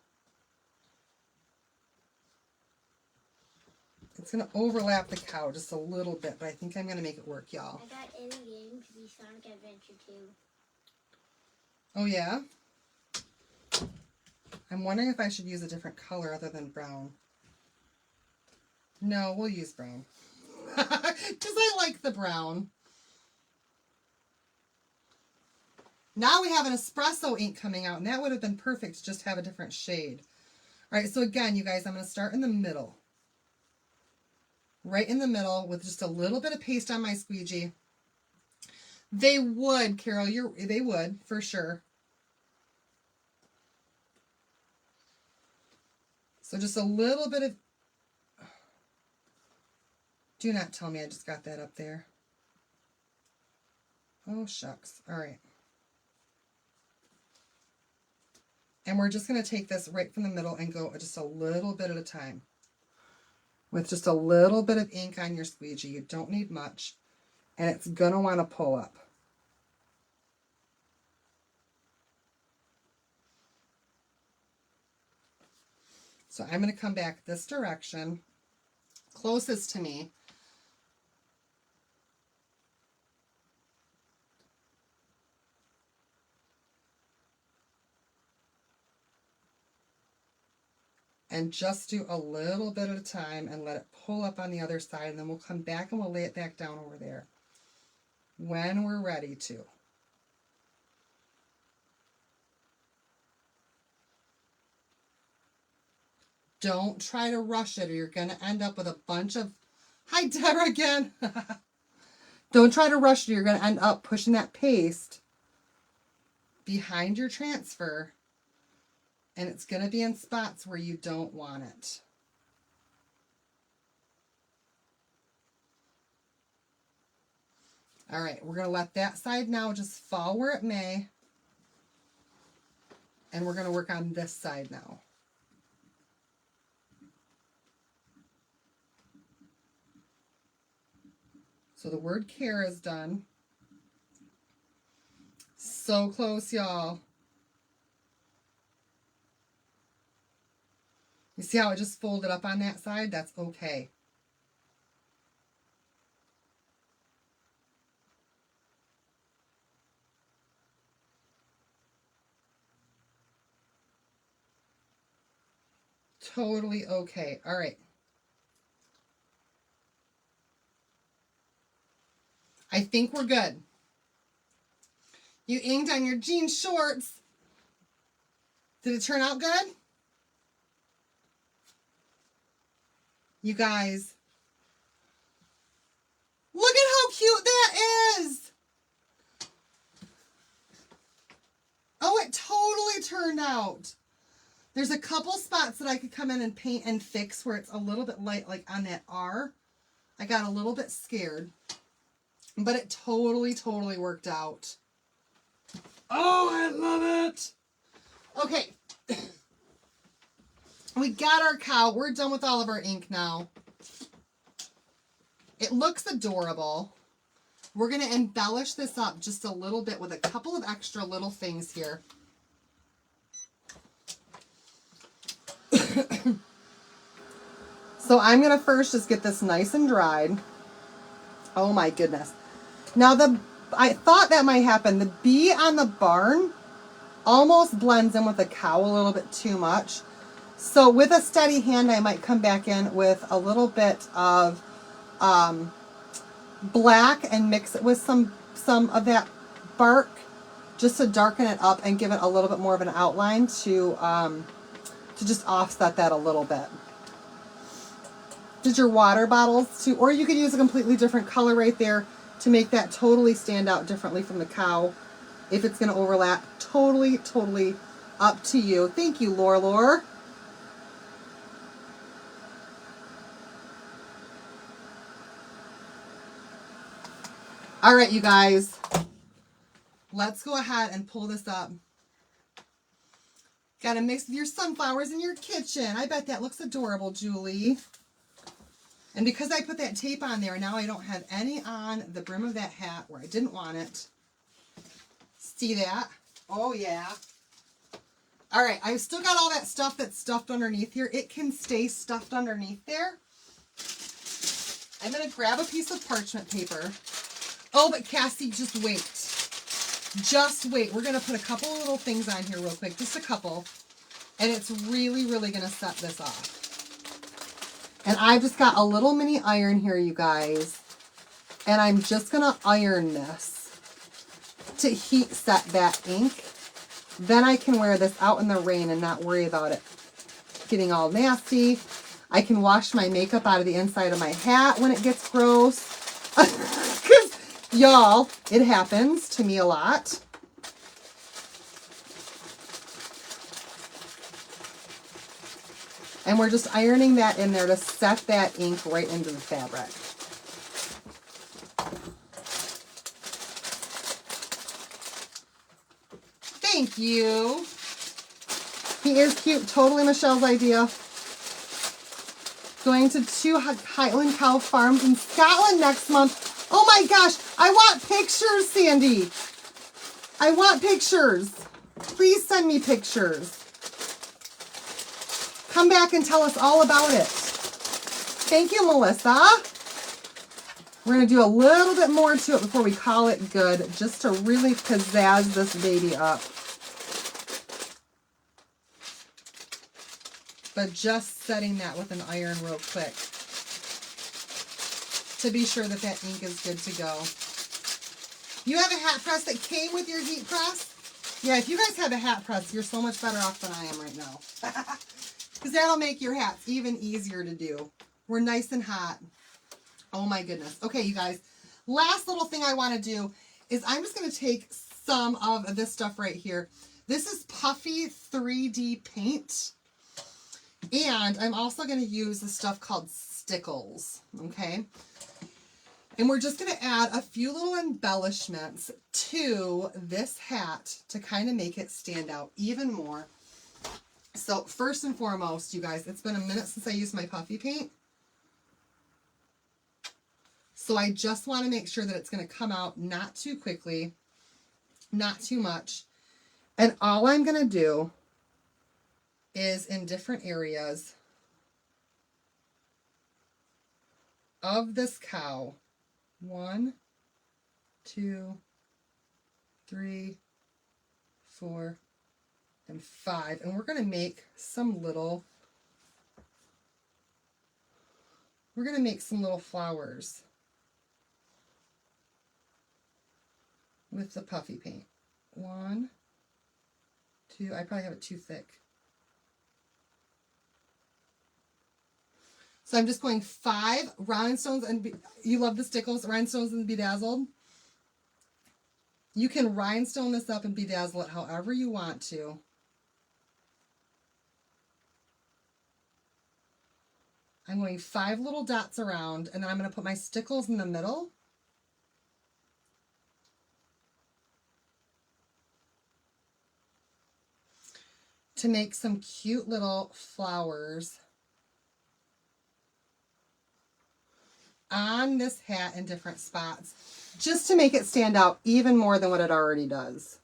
It's going to overlap the cow just a little bit, but I think I'm going to make it work, y'all. I got in a game to be Sonic Adventure 2. Oh, yeah? I'm wondering if I should use a different color other than brown. No, we'll use brown. Because I like the brown. Now we have an espresso ink coming out, and that would have been perfect to just have a different shade. All right, so again, you guys, I'm going to start in the middle. Right in the middle with just a little bit of paste on my squeegee. They would, Carol, they would, for sure. So just a little bit of... Do not tell me I just got that up there. Oh, shucks. All right. And we're just going to take this right from the middle and go just a little bit at a time. With just a little bit of ink on your squeegee. You don't need much. And it's going to want to pull up. So I'm going to come back this direction, closest to me. And just do a little bit at a time and let it pull up on the other side. And then we'll come back and we'll lay it back down over there when we're ready to. Don't try to rush it or you're going to end up with a bunch of... Hi, Deborah again. Don't try to rush it or you're going to end up pushing that paste behind your transfer. And it's going to be in spots where you don't want it. All right, we're going to let that side now just fall where it may. And we're going to work on this side now. So the word care is done. So close, y'all. You see how it just folded up on that side? That's okay. Totally okay. All right. I think we're good. You inked on your jean shorts. Did it turn out good? You guys, look at how cute that is. Oh, it totally turned out. There's a couple spots that I could come in and paint and fix where it's a little bit light, like on that R. I got a little bit scared, but it totally, totally worked out. Oh, I love it. Okay. We got our cow. We're done with all of our ink now. It looks adorable. We're going to embellish this up just a little bit with a couple of extra little things here. So I'm going to first just get this nice and dried. Oh my goodness. Now I thought that might happen. The bee on the barn almost blends in with the cow a little bit too much. So with a steady hand, I might come back in with a little bit of black and mix it with some of that bark just to darken it up and give it a little bit more of an outline to just offset that a little bit. Did your water bottles too, or you could use a completely different color right there to make that totally stand out differently from the cow. If it's going to overlap, totally, totally up to you. Thank you, Lore. All right, you guys, let's go ahead and pull this up. Got to mix with your sunflowers in your kitchen. I bet that looks adorable, Julie. And because I put that tape on there, now I don't have any on the brim of that hat where I didn't want it. See that? Oh, yeah. All right, I've still got all that stuff that's stuffed underneath here. It can stay stuffed underneath there. I'm going to grab a piece of parchment paper. Oh, but Cassie, just wait. Just wait. We're going to put a couple of little things on here real quick. Just a couple. And it's really, really going to set this off. And I've just got a little mini iron here, you guys. And I'm just going to iron this to heat set that ink. Then I can wear this out in the rain and not worry about it getting all nasty. I can wash my makeup out of the inside of my hat when it gets gross. Because, y'all, it happens to me a lot. And we're just ironing that in there to set that ink right into the fabric. Thank you. He is cute. Totally Michelle's idea. Going to 2 Highland cow farms in Scotland next month. Oh my gosh. I want pictures, Sandy. I want pictures. Please send me pictures. Come back and tell us all about it. Thank you, Melissa. We're going to do a little bit more to it before we call it good, just to really pizzazz this baby up. But just setting that with an iron real quick to be sure that that ink is good to go. You have a hat press that came with your heat press? Yeah, if you guys have a hat press, you're so much better off than I am right now. Because that'll make your hats even easier to do. We're nice and hot. Oh my goodness. Okay, you guys. Last little thing I want to do is I'm just going to take some of this stuff right here. This is Puffy 3D paint. And I'm also going to use this stuff called Stickles. Okay. And we're just going to add a few little embellishments to this hat to kind of make it stand out even more. So first and foremost, you guys, it's been a minute since I used my puffy paint. So I just want to make sure that it's going to come out not too quickly, not too much. And all I'm going to do is in different areas of this cow. 1, 2, 3, 4, and 5, and we're going to make some little flowers with the puffy paint. 1, 2, I probably have it too thick. So I'm just going 5 rhinestones, and you love the Stickles, rhinestones and bedazzled. You can rhinestone this up and bedazzle it however you want to. I'm going 5 little dots around, and then I'm going to put my Stickles in the middle. To make some cute little flowers on this hat in different spots, just to make it stand out even more than what it already does.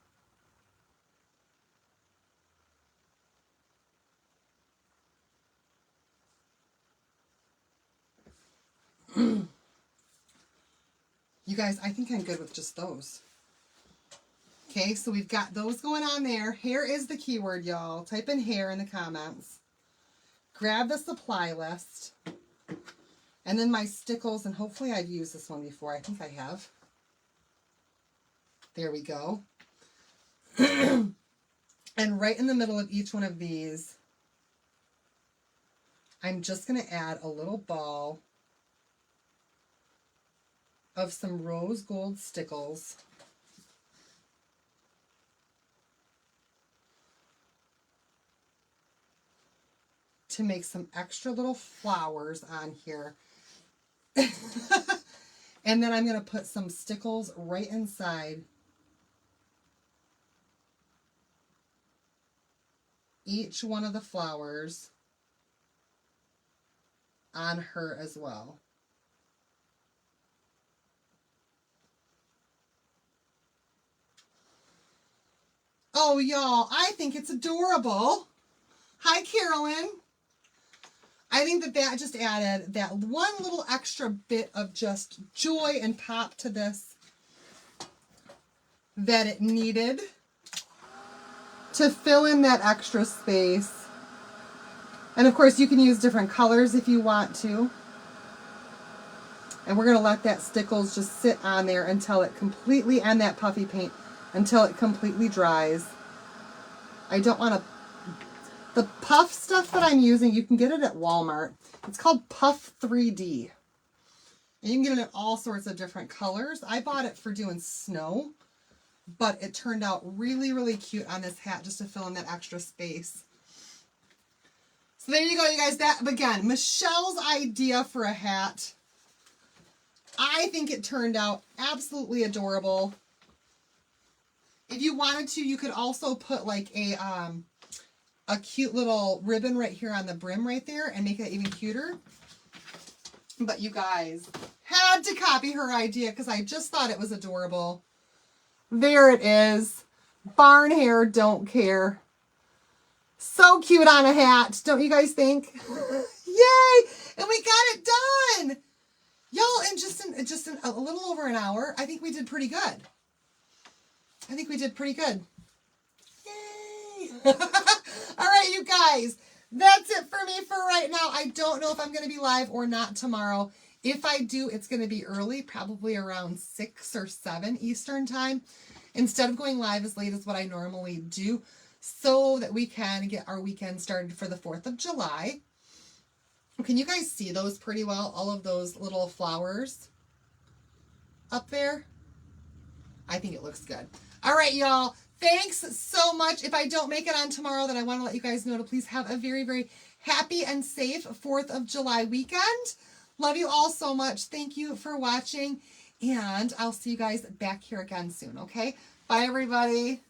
You guys, I think I'm good with just those. Okay, so we've got those going on there. Hair is the keyword, y'all. Type in hair in the comments. Grab the supply list. And then my Stickles, and hopefully I've used this one before. I think I have. There we go. And right in the middle of each one of these, I'm just going to add a little ball of some rose gold Stickles. To make some extra little flowers on here. And then I'm going to put some Stickles right inside each one of the flowers on her as well. Oh, y'all, I think it's adorable. Hi, Carolyn. I think that that just added that one little extra bit of just joy and pop to this that it needed to fill in that extra space. And of course you can use different colors if you want to. And we're going to let that stickles just sit on there until it completely, and that puffy paint, until it completely dries. I don't want to, the puff stuff that I'm using, you can get it at Walmart. It's called Puff 3D. And you can get it in all sorts of different colors. I bought it for doing snow, but it turned out really, really cute on this hat just to fill in that extra space. So there you go, you guys. That, again, Michelle's idea for a hat. I think it turned out absolutely adorable. If you wanted to, you could also put like a cute little ribbon right here on the brim right there and make it even cuter. But you guys, had to copy her idea because I just thought it was adorable. There it is. Barn hair, don't care. So cute on a hat, don't you guys think? Yay! And we got it done! Y'all, in just a little over an hour, I think we did pretty good. I think we did pretty good. Yay! All right, you guys. That's it for me for right now. I don't know if I'm going to be live or not tomorrow. If I do, it's going to be early, probably around 6 or 7 Eastern time, instead of going live as late as what I normally do, so that we can get our weekend started for the 4th of July. Can you guys see those pretty well? All of those little flowers up there? I think it looks good. All right, y'all. Thanks so much. If I don't make it on tomorrow, then I want to let you guys know to please have a very, very happy and safe 4th of July weekend. Love you all so much. Thank you for watching. And I'll see you guys back here again soon, okay? Bye, everybody.